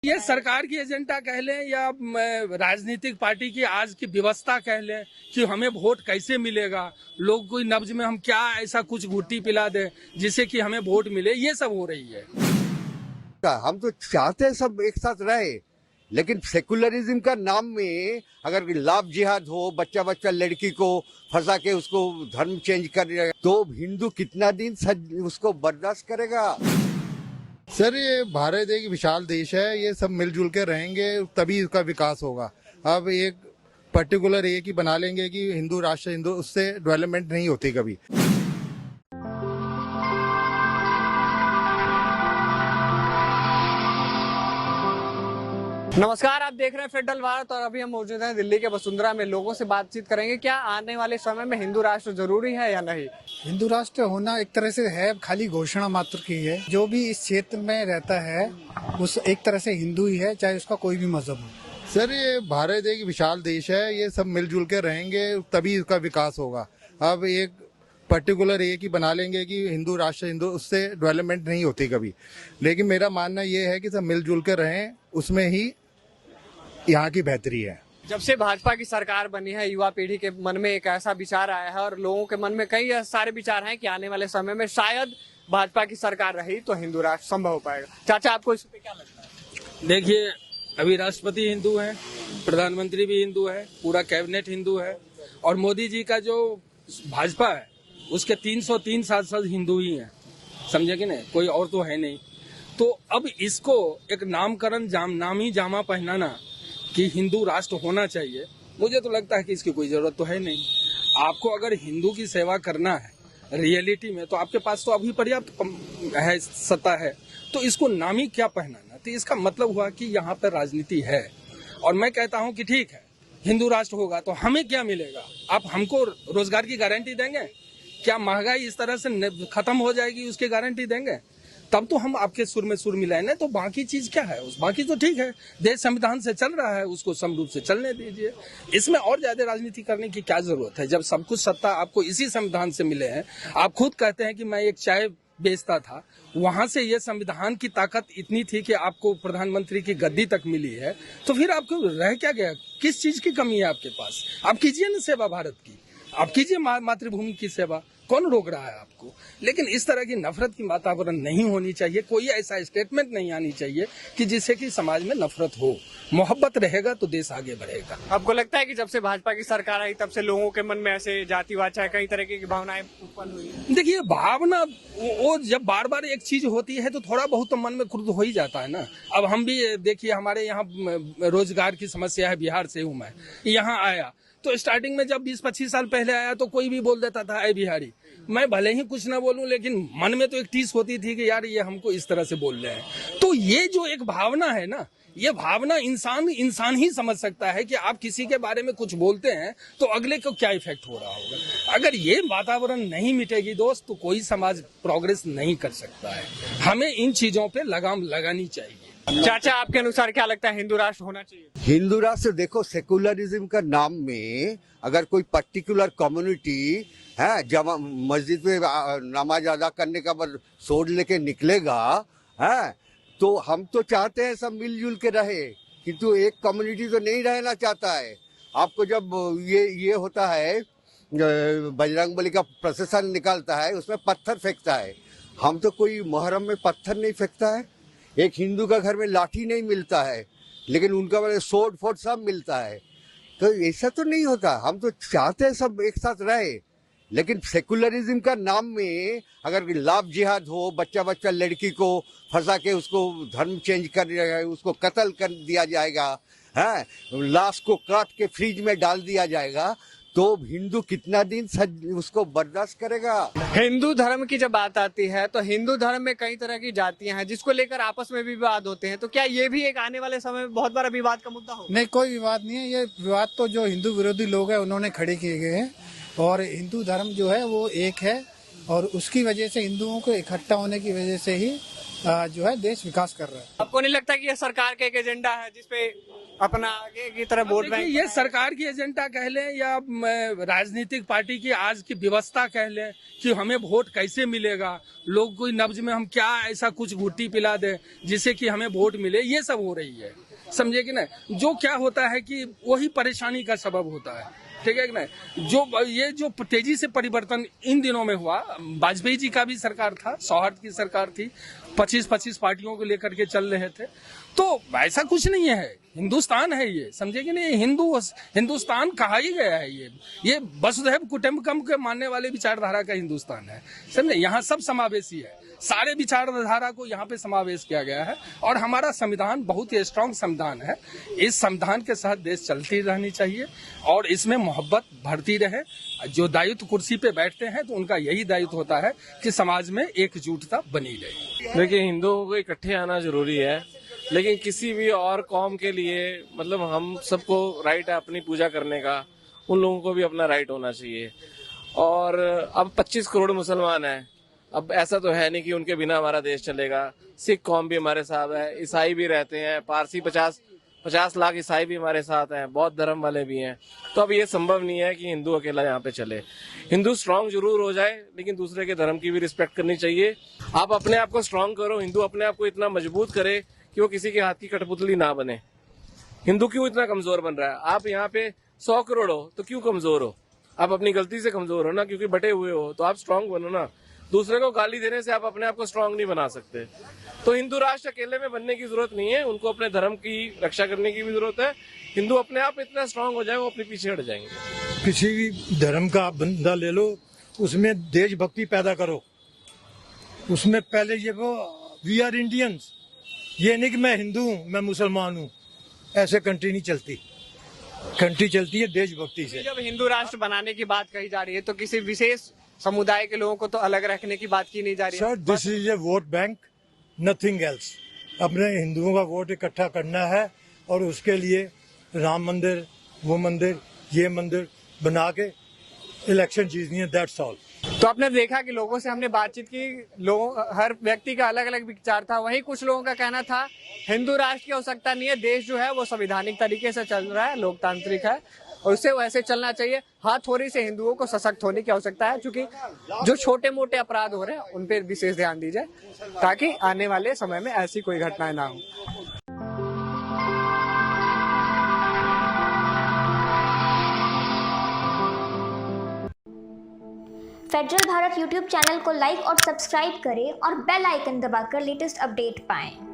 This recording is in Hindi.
ये सरकार की एजेंडा कह लें या राजनीतिक पार्टी की आज की व्यवस्था कह लें कि हमें वोट कैसे मिलेगा, लोग कोई नब्ज में हम क्या ऐसा कुछ घुट्टी पिला दें जिससे कि हमें वोट मिले, ये सब हो रही है। हम तो चाहते हैं सब एक साथ रहे, लेकिन सेकुलरिज्म का नाम में अगर लाभ जिहाद हो, बच्चा बच्चा लड़की को फंसा के उसको धर्म चेंज कर, तो हिंदू कितना दिन उसको बर्दाश्त करेगा। सर, ये भारत एक विशाल देश है, ये सब मिलजुल के रहेंगे तभी इसका विकास होगा। अब एक पर्टिकुलर एक ही बना लेंगे कि हिंदू राष्ट्र हिंदू, उससे डेवलपमेंट नहीं होती कभी। नमस्कार, आप देख रहे हैं फेडरल भारत और अभी हम मौजूद हैं दिल्ली के वसुंधरा में। लोगों से बातचीत करेंगे क्या आने वाले समय में हिंदू राष्ट्र जरूरी है या नहीं। हिंदू राष्ट्र होना एक तरह से है, खाली घोषणा मात्र की है। जो भी इस क्षेत्र में रहता है उस एक तरह से हिंदू ही है, चाहे उसका कोई भी मजहब हो। सर, ये भारत एक विशाल देश है, ये सब मिलजुल के रहेंगे तभी इसका विकास होगा। अब एक पर्टिकुलर एक ही बना लेंगे कि हिंदू राष्ट्र हिंदू, उससे डेवलपमेंट नहीं होती कभी। लेकिन मेरा मानना ये है कि सब मिलजुल के रहें, उसमें ही यहाँ की बेहतरी है। जब से भाजपा की सरकार बनी है, युवा पीढ़ी के मन में एक ऐसा विचार आया है और लोगों के मन में कई सारे विचार हैं कि आने वाले समय में शायद भाजपा की सरकार रही तो हिंदू राष्ट्र संभव हो पाएगा। चाचा, आपको इस पे क्या लगता है? देखिए, अभी राष्ट्रपति हिंदू हैं, प्रधानमंत्री भी हिंदू है, पूरा कैबिनेट हिंदू है और मोदी जी का जो भाजपा है उसके 303 सांसद हिंदू ही हैं, समझे कि नहीं, कोई और तो है नहीं। तो अब इसको एक नामकरण नामी जामा पहनाना कि हिंदू राष्ट्र होना चाहिए, मुझे तो लगता है कि इसकी कोई जरूरत तो है नहीं। आपको अगर हिंदू की सेवा करना है रियलिटी में, तो आपके पास तो अभी पर्याप्त है, सत्ता है, तो इसको नामी क्या पहनाना। तो इसका मतलब हुआ कि यहाँ पर राजनीति है। और मैं कहता हूँ कि ठीक है, हिंदू राष्ट्र होगा तो हमें क्या मिलेगा? आप हमको रोजगार की गारंटी देंगे क्या? महंगाई इस तरह से खत्म हो जाएगी उसकी गारंटी देंगे? तब तो हम आपके सुर में सुर मिलाएंगे। तो बाकी चीज क्या है? उस बाकी तो ठीक है, देश संविधान से चल रहा है, उसको सम रूप से चलने दीजिए। इसमें और ज्यादा राजनीति करने की क्या जरूरत है जब सब कुछ सत्ता आपको इसी संविधान से मिले हैं। आप खुद कहते हैं कि मैं एक चाय बेचता था, वहां से ये संविधान की ताकत इतनी थी कि आपको प्रधानमंत्री की गद्दी तक मिली है, तो फिर आपको रह क्या गया? किस चीज की कमी है आपके पास? आप कीजिए ना सेवा भारत की, आप कीजिए मातृभूमि की सेवा, कौन रोक रहा है आपको? लेकिन इस तरह की नफरत की वातावरण नहीं होनी चाहिए। कोई ऐसा स्टेटमेंट नहीं आनी चाहिए कि जिससे कि समाज में नफरत हो। मोहब्बत रहेगा तो देश आगे बढ़ेगा। आपको लगता है कि जब से भाजपा की सरकार आई तब से लोगों के मन में ऐसे जातिवाद चाहे कई तरह की भावनाएं उत्पन्न हुई? देखिए, भावना वो जब बार बार एक चीज होती है तो थोड़ा बहुत तो मन में क्रुद्ध हो ही जाता है ना। अब हम भी देखिए, हमारे यहाँ रोजगार की समस्या है, बिहार से हूँ मैं, यहाँ आया तो स्टार्टिंग में जब 20-25 साल पहले आया तो कोई भी बोल देता था ऐ बिहारी। मैं भले ही कुछ ना बोलूं, लेकिन मन में तो एक टीस होती थी कि यार ये हमको इस तरह से बोल रहे हैं। तो ये जो एक भावना है ना, ये भावना इंसान ही समझ सकता है कि आप किसी के बारे में कुछ बोलते हैं तो अगले को क्या इफेक्ट हो रहा होगा। अगर ये वातावरण नहीं मिटेगी दोस्त, तो कोई समाज प्रोग्रेस नहीं कर सकता है। हमें इन चीजों पे लगाम लगानी चाहिए। चाचा, आपके अनुसार क्या लगता है हिंदू राष्ट्र होना चाहिए? हिंदू राष्ट्र देखो, सेकुलरिज्म का नाम में अगर कोई पर्टिकुलर कम्युनिटी है जब मस्जिद में नमाज अदा करने का बाद सोच लेके निकलेगा है, तो हम तो चाहते हैं सब मिलजुल के रहे, किंतु एक कम्युनिटी तो नहीं रहना चाहता है। आपको जब ये होता है, बजरंगबली का प्रोसेसन निकालता है, उसमें पत्थर फेंकता है। हम तो कोई मुहर्रम में पत्थर नहीं फेंकता है। एक हिंदू का घर में लाठी नहीं मिलता है, लेकिन उनका वाले सोड फोड सब मिलता है। तो ऐसा तो नहीं होता। हम तो चाहते हैं सब एक साथ रहे, लेकिन सेकुलरिज्म का नाम में अगर लाभ जिहाद हो, बच्चा बच्चा लड़की को फंसा के उसको धर्म चेंज कर, उसको कत्ल कर दिया जाएगा, है, लाश को काट के फ्रिज में डाल दिया जाएगा, तो हिंदू कितना दिन उसको बर्दाश्त करेगा? हिंदू धर्म की जब बात आती है तो हिंदू धर्म में कई तरह की जातियां हैं जिसको लेकर आपस में भी विवाद होते हैं। तो क्या ये भी एक आने वाले समय में बहुत बड़ा विवाद का मुद्दा होगा? नहीं, कोई विवाद नहीं है। ये विवाद तो जो हिंदू विरोधी लोग हैं उन्होंने खड़े किए गए हैं, और हिंदू धर्म जो है वो एक है और उसकी वजह से हिंदुओं को इकट्ठा होने की वजह से ही जो है देश विकास कर रहा है। आपको नहीं लगता कि ये सरकार का एक एजेंडा है जिसपे अपना आगे की तरह वोट बैंक? ये सरकार की एजेंडा कह लें या राजनीतिक पार्टी की आज की व्यवस्था कह लें कि हमें वोट कैसे मिलेगा, लोग कोई नब्ज में हम क्या ऐसा कुछ घुट्टी पिला दे जिससे कि हमें वोट मिले, ये सब हो रही है, समझे कि नहीं। जो क्या होता है कि वही परेशानी का सबब होता है, ठीक है कि नहीं। जो तेजी से परिवर्तन इन दिनों में हुआ, वाजपेयी जी का भी सरकार था, सौहार्द की सरकार थी, 25-25 पार्टियों को लेकर के चल रहे थे, तो ऐसा कुछ नहीं है। हिंदुस्तान है ये, समझे कि नहीं। हिंदुस्तान कहा ही गया है ये वसुधैव कुटुंबकम के मानने वाले विचारधारा का हिंदुस्तान है, समझे। यहाँ सब समावेशी है, सारे विचारधारा को यहाँ पे समावेश किया गया है और हमारा संविधान बहुत ही स्ट्रांग संविधान है। इस संविधान के साथ देश चलती रहनी चाहिए और इसमें मोहब्बत बढ़ती रहे। जो दायित्व कुर्सी पे बैठते हैं तो उनका यही दायित्व होता है कि समाज में एकजुटता बनी रहे। देखिए, हिंदुओं को इकट्ठे आना जरूरी है, लेकिन किसी भी और कौम के लिए मतलब हम सबको राइट है अपनी पूजा करने का, उन लोगों को भी अपना राइट होना चाहिए। और अब 25 करोड़ मुसलमान हैं, अब ऐसा तो है नहीं कि उनके बिना हमारा देश चलेगा। सिख कौम भी हमारे साथ है, ईसाई भी रहते हैं, पारसी 50 लाख ईसाई भी हमारे साथ हैं, बौद्ध धर्म वाले भी हैं। तो अब ये संभव नहीं है कि हिंदू अकेला यहाँ पे चले। हिंदू स्ट्रांग जरूर हो जाए, लेकिन दूसरे के धर्म की भी रिस्पेक्ट करनी चाहिए। आप अपने आप को स्ट्रांग करो, हिंदू अपने आप को इतना मजबूत करे कि वो किसी के हाथ की कठपुतली ना बने। हिंदू क्यों इतना कमजोर बन रहा है? आप यहाँ पे 100 करोड़ हो तो क्यों कमजोर हो? आप अपनी गलती से कमजोर हो ना, क्योंकि बटे हुए हो, तो आप स्ट्रांग बनो ना। दूसरे को गाली देने से आप अपने आप को स्ट्रांग नहीं बना सकते। तो हिंदू राष्ट्र अकेले में बनने की जरूरत नहीं है, उनको अपने धर्म की रक्षा करने की भी जरूरत है। हिंदू अपने आप इतना स्ट्रांग हो जाए, वो अपने पीछे हट जाएंगे। किसी भी धर्म का आप बंदा ले लो, उसमें देशभक्ति पैदा करो। उसमें पहले ये वो वी आर इंडियंस, ये नहीं कि मैं हिंदू हूँ मैं मुसलमान हूँ, ऐसे कंट्री नहीं चलती। कंट्री चलती है देशभक्ति से। जब हिंदू राष्ट्र बनाने की बात कही जा रही है तो किसी विशेष समुदाय के लोगों को तो अलग रखने की बात की नहीं जा रही है। Sir, this is a vote bank, nothing else. अपने हिंदुओं का वोट इकट्ठा करना है और उसके लिए राम मंदिर, वो मंदिर, ये मंदिर बना के इलेक्शन जीतनी है, दैट्स ऑल। तो आपने देखा कि लोगों से हमने बातचीत की, लोगों हर व्यक्ति का अलग अलग विचार था। वहीं कुछ लोगों का कहना था हिंदू राष्ट्र की आवश्यकता नहीं है, देश जो है वो संवैधानिक तरीके से चल रहा है, लोकतांत्रिक है और उससे वैसे चलना चाहिए। हाँ, थोड़ी से हिंदुओं को सशक्त होने की आवश्यकता है, क्योंकि जो छोटे मोटे अपराध हो रहे हैं उन पर विशेष ध्यान दीजिए ताकि आने वाले समय में ऐसी कोई घटनाएं ना हो। फेडरल भारत यूट्यूब चैनल को लाइक और सब्सक्राइब करें और बेल आइकन दबाकर लेटेस्ट अपडेट पाएं।